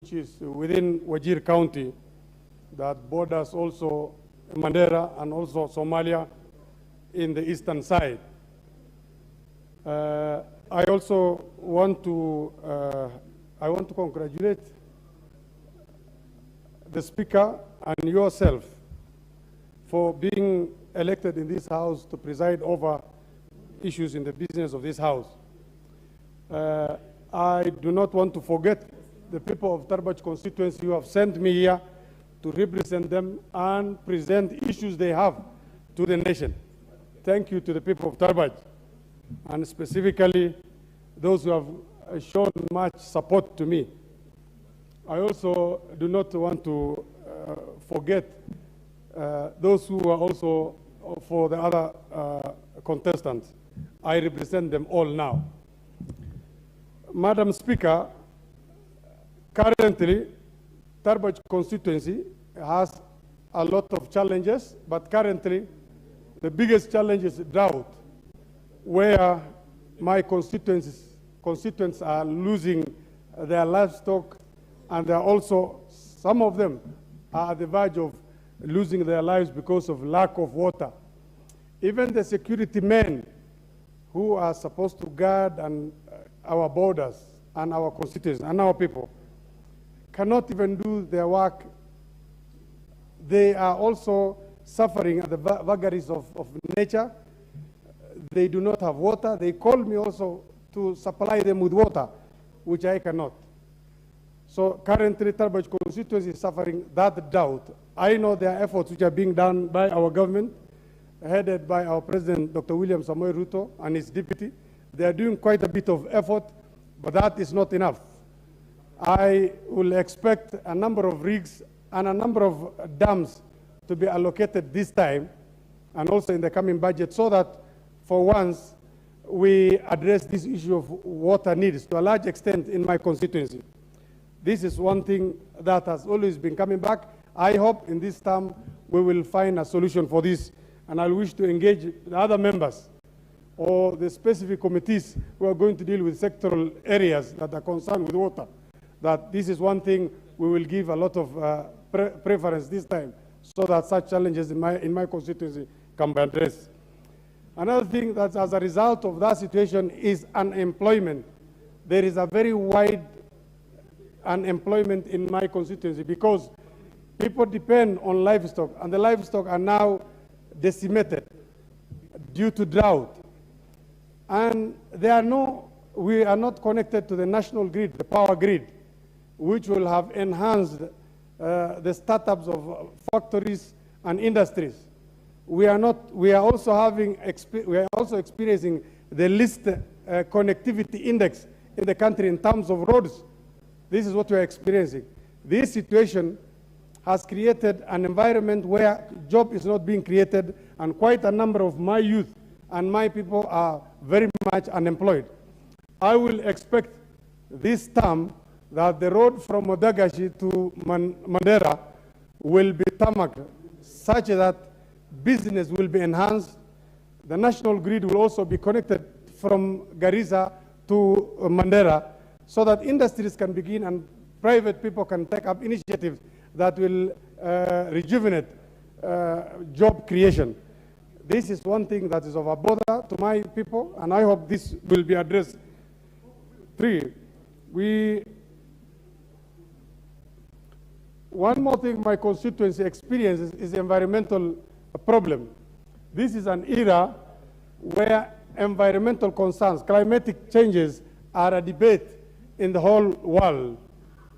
which is within Wajir County, that borders also Mandera and also Somalia in the eastern side. I also want to congratulate the Speaker and yourself for being elected in this House to preside over issues in the business of this House. I do not want to forget the people of Tarbaj constituency who have sent me here to represent them and present issues they have to the nation. Thank you to the people of Tarbaj, and specifically those who have shown much support to me. I also do not want to forget those who are also for the other contestants. I represent them all now. Madam Speaker, currently, Tarbaj constituency has a lot of challenges, but currently, the biggest challenge is drought, where my constituents are losing their livestock, and they are also, some of them are at the verge of losing their lives because of lack of water. Even the security men who are supposed to guard our borders and our constituents and our people cannot even do their work. They are also suffering at the vagaries of nature. They do not have water. They call me also to supply them with water, which I cannot. So currently, Tarbaj constituency is suffering that drought. I know there are efforts which are being done by our government, headed by our President, Dr. William Samoei Ruto, and his deputy. They are doing quite a bit of effort, but that is not enough. I will expect a number of rigs and a number of dams to be allocated this time, and also in the coming budget, so that for once we address this issue of water needs to a large extent in my constituency. This is one thing that has always been coming back. I hope in this term we will find a solution for this, and I wish to engage the other members or the specific committees who are going to deal with sectoral areas that are concerned with water, that this is one thing we will give a lot of preference this time, so that such challenges in my constituency can be addressed. Another thing that as a result of that situation is unemployment. There is a very wide unemployment in my constituency because people depend on livestock, and the livestock are now decimated due to drought. And we are not connected to the national grid, the power grid, which will have enhanced the startups of factories and industries. We are also experiencing the least connectivity index in the country in terms of roads. This is what we are experiencing. This situation has created an environment where job is not being created, and quite a number of my youth and my people are very much unemployed. I will expect this term that the road from Modagashi to Mandera will be tarmacked such that business will be enhanced. The national grid will also be connected from Garissa to Mandera, so that industries can begin and private people can take up initiatives that will rejuvenate job creation. This is one thing that is of a bother to my people, and I hope this will be addressed. 3, one more thing my constituency experiences is the environmental problem. This is an era where environmental concerns, climatic changes are a debate in the whole world.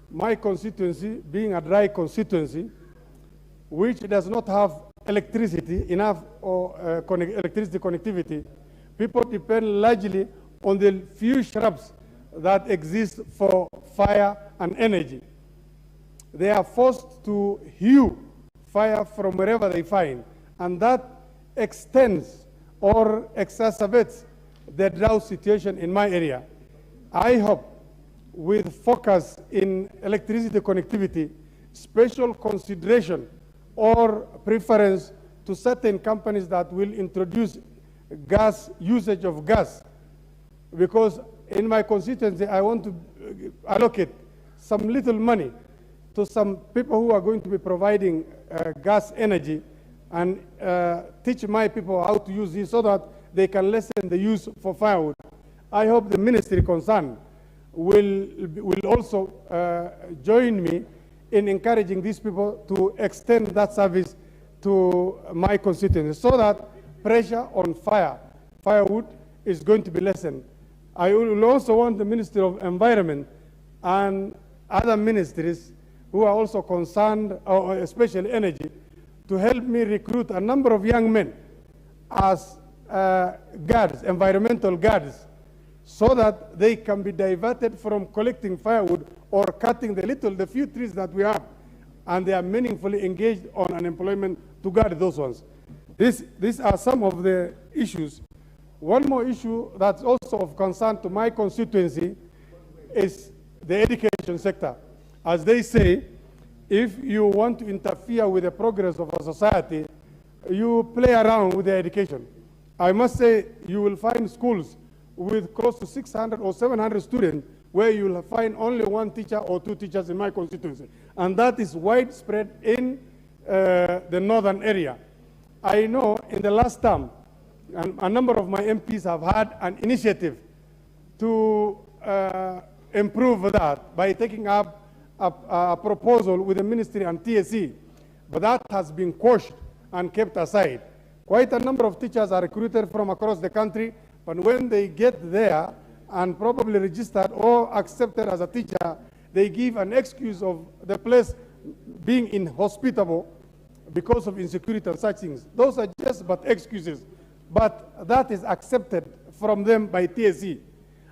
My constituency, being a dry constituency, which does not have electricity enough or electricity connectivity, people depend largely on the few shrubs that exist for fire and energy. They are forced to hew fire from wherever they find, and that extends or exacerbates the drought situation in my area. I hope, with focus in electricity connectivity, special consideration or preference to certain companies that will introduce usage of gas, because in my constituency I want to allocate some little money to some people who are going to be providing gas energy and teach my people how to use this so that they can lessen the use for firewood. I hope the ministry concerned will also join me in encouraging these people to extend that service to my constituency so that pressure on firewood is going to be lessened. I will also want the Ministry of Environment and other ministries who are also concerned, or especially energy, to help me recruit a number of young men as guards, environmental guards, so that they can be diverted from collecting firewood or cutting the few trees that we have, and they are meaningfully engaged on unemployment to guard those ones. These are some of the issues. One more issue that's also of concern to my constituency is the education sector. As they say, if you want to interfere with the progress of a society, you play around with the education. I must say, you will find schools with close to 600 or 700 students where you will find only one teacher or two teachers in my constituency. And that is widespread in the northern area. I know in the last term, a number of my MPs have had an initiative to improve that by taking up a proposal with the ministry and TSC, but that has been quashed and kept aside. Quite a number of teachers are recruited from across the country, but when they get there and probably registered or accepted as a teacher, they give an excuse of the place being inhospitable because of insecurity and such things. Those are just but excuses, but that is accepted from them by TSC.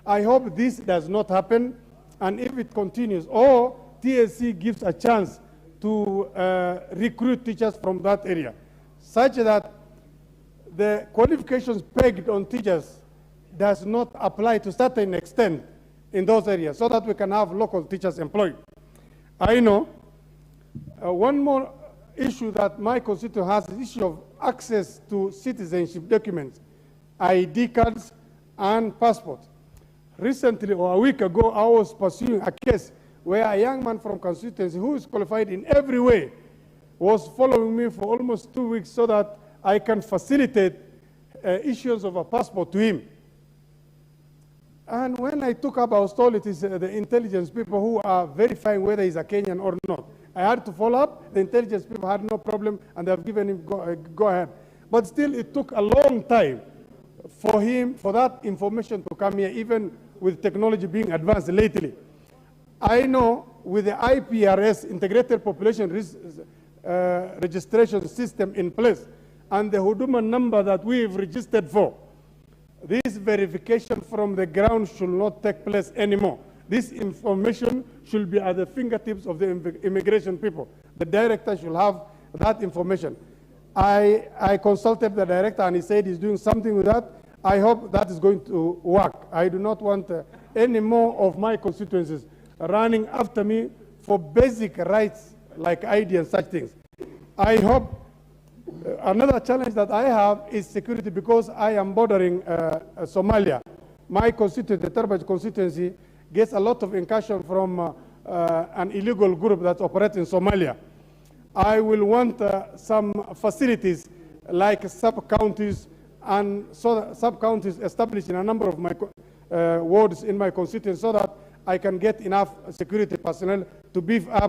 I hope this does not happen, and if it continues, or TSC gives a chance to recruit teachers from that area, such that the qualifications pegged on teachers does not apply to a certain extent in those areas, so that we can have local teachers employed. I know one more issue that my constituency has is the issue of access to citizenship documents, ID cards and passports. Recently, or a week ago, I was pursuing a case where a young man from constituency who is qualified in every way was following me for almost 2 weeks so that I can facilitate issuance of a passport to him. And when I took up, I was told it is the intelligence people who are verifying whether he's a Kenyan or not. I had to follow up. The intelligence people had no problem, and they have given him go ahead. But still, it took a long time for that information to come here, even with technology being advanced lately. I know with the IPRS, Integrated Population Registration System in place, and the Huduma number that we've registered for, this verification from the ground should not take place anymore. This information should be at the fingertips of the immigration people. The director should have that information. I consulted the director, and he said he's doing something with that. I hope that is going to work. I do not want any more of my constituencies running after me for basic rights like ID and such things. I hope another challenge that I have is security, because I am bordering Somalia. My constituency, the Tarbaj constituency, gets a lot of incursion from an illegal group that operates in Somalia. I will want some facilities like sub-counties, and so sub-counties established in a number of my wards in my constituency, so that I can get enough security personnel to beef up